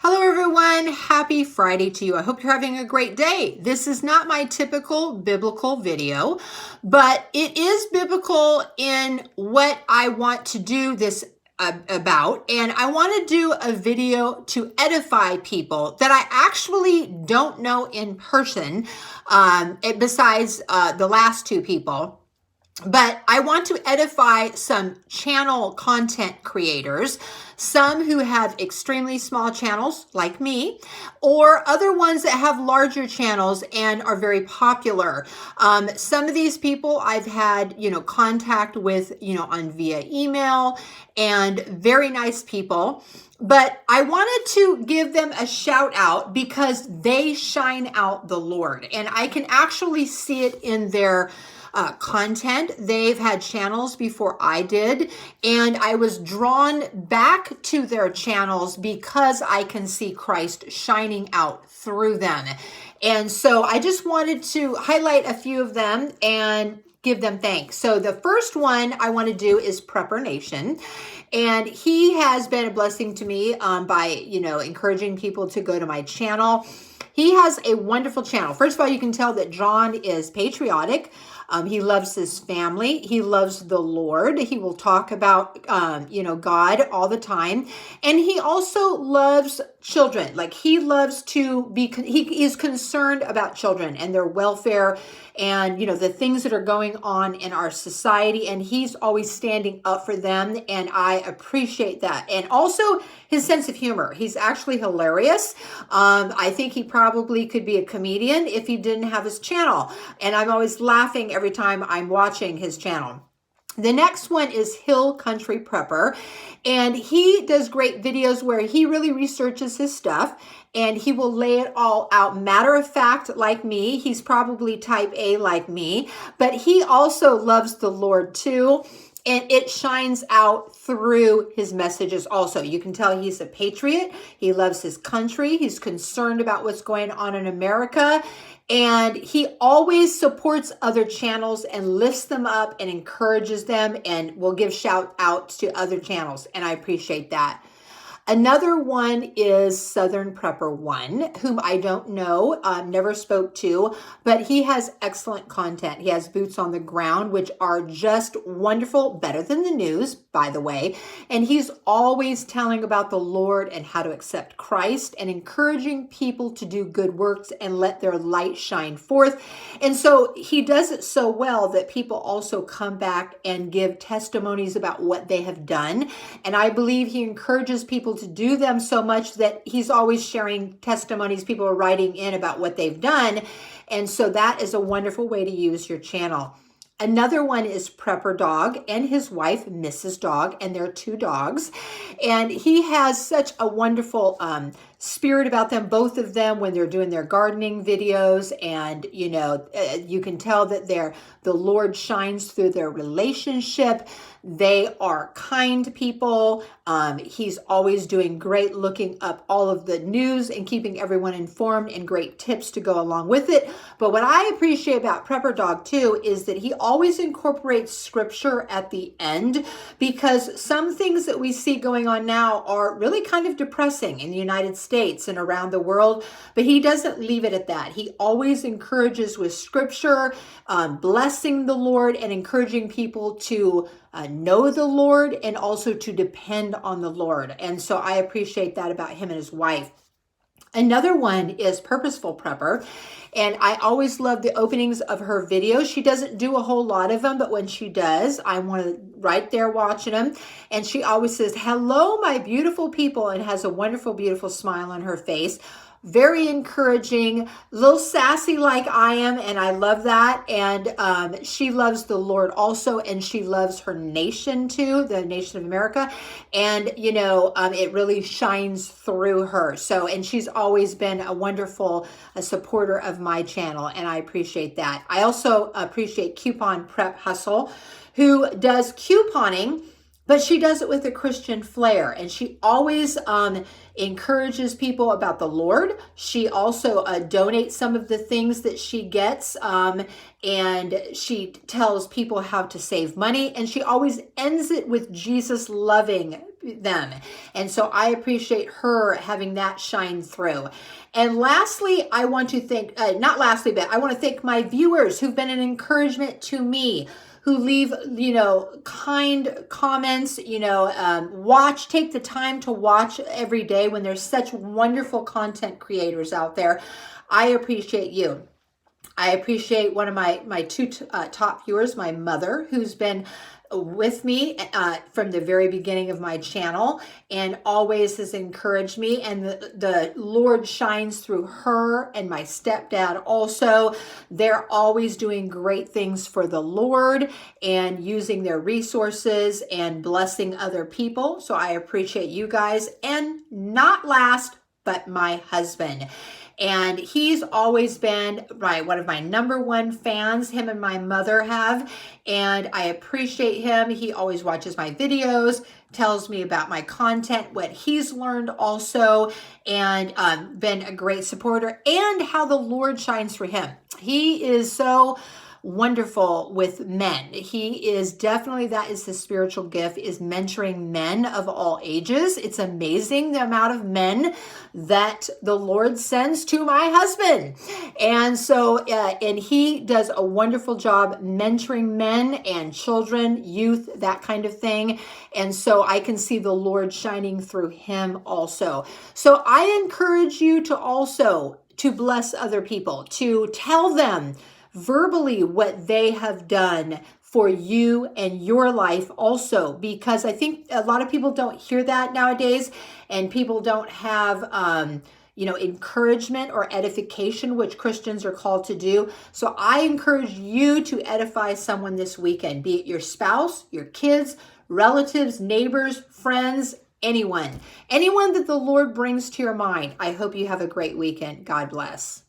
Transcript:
Hello everyone, happy Friday to you. I hope you're having a great day. This is not my typical biblical video, but it is biblical in what I want to do this about. And I want to do a video to edify people that I actually don't know in person, besides the last two people. But I want to edify some channel content creators, some who have extremely small channels like me, or other ones that have larger channels and are very popular. Some of these people I've had, contact with, on via email, and very nice people. But I wanted to give them a shout out because they shine out the Lord, and I can actually see it in their content. They've had channels before I did, and I was drawn back to their channels because I can see Christ shining out through them. And so I just wanted to highlight a few of them and give them thanks. So the first one I want to do is Prepper Nation. And he has been a blessing to me by, encouraging people to go to my channel. He has a wonderful channel. First of all, you can tell that John is patriotic. He loves his family. He loves the Lord. He will talk about, God all the time. And he also loves children. Like he loves to be, he is concerned about children and their welfare and, the things that are going on in our society. And he's always standing up for them. And I appreciate that. And also his sense of humor. He's actually hilarious. I think he probably could be a comedian if he didn't have his channel. And I'm always laughing every time I'm watching his channel. The next one is Hill Country Prepper, and he does great videos where he really researches his stuff and he will lay it all out. Matter of fact, like me, he's probably type A like me, but he also loves the Lord too. And it shines out through his messages also. You can tell he's a patriot. He loves his country. He's concerned about what's going on in America. And he always supports other channels and lifts them up and encourages them and will give shout outs to other channels. And I appreciate that. Another one is Southern Prepper One, whom I don't know, never spoke to, but he has excellent content. He has boots on the ground, which are just wonderful, better than the news, by the way. And he's always telling about the Lord and how to accept Christ and encouraging people to do good works and let their light shine forth. And so he does it so well that people also come back and give testimonies about what they have done. And I believe he encourages people to do them so much that he's always sharing testimonies. People are writing in about what they've done. And so that is a wonderful way to use your channel. Another one is Prepper Dog and his wife, Mrs. Dog, and their two dogs. And he has such a wonderful spirit about them, both of them, when they're doing their gardening videos. And, you can tell that the Lord shines through their relationship. They are kind people. He's always doing great looking up all of the news and keeping everyone informed and great tips to go along with it. But what I appreciate about Prepper Dog too is that he always incorporates scripture at the end, because some things that we see going on now are really kind of depressing in the United States and around the world, but he doesn't leave it at that. He always encourages with scripture, blessing the Lord and encouraging people to know the Lord and also to depend on the Lord. And so I appreciate that about him and his wife. Another one is Purposeful Prepper. And I always love the openings of her videos. She doesn't do a whole lot of them, but when she does, I'm right there watching them. And she always says, "Hello, my beautiful people," and has a wonderful, beautiful smile on her face. Very encouraging, a little sassy like I am, and I love that. And she loves the Lord also, and she loves her nation too, the nation of America. And, it really shines through her. So, and she's always been a wonderful supporter of my channel, and I appreciate that. I also appreciate Coupon Prep Hustle, who does couponing, but she does it with a Christian flair, and she always encourages people about the Lord. She also donates some of the things that she gets, and she tells people how to save money, and she always ends it with Jesus loving them. And so I appreciate her having that shine through. And lastly, I want to thank, not lastly, but I want to thank my viewers who've been an encouragement to me, who leave, kind comments, take the time to watch every day when there's such wonderful content creators out there. I appreciate you. I appreciate one of my two top viewers, my mother, who's been with me from the very beginning of my channel and always has encouraged me, and the Lord shines through her, and my stepdad also. They're always doing great things for the Lord and using their resources and blessing other people. So I appreciate you guys. And not last, but my husband. And he's always been one of my #1 fans, him and my mother have, and I appreciate him. He always watches my videos, tells me about my content, what he's learned also, and been a great supporter, and how the Lord shines for him. He is so wonderful with men. He is definitely, that is his spiritual gift, is mentoring men of all ages. It's amazing the amount of men that the Lord sends to my husband. And so, and he does a wonderful job mentoring men and children, youth, that kind of thing. And so I can see the Lord shining through him also. So I encourage you to also to bless other people, to tell them verbally what they have done for you and your life also, because I think a lot of people don't hear that nowadays, and people don't have encouragement or edification, which Christians are called to do. So I encourage you to edify someone this weekend, be it your spouse, your kids, relatives, neighbors, friends, anyone that the Lord brings to your mind. I hope you have a great weekend. God bless.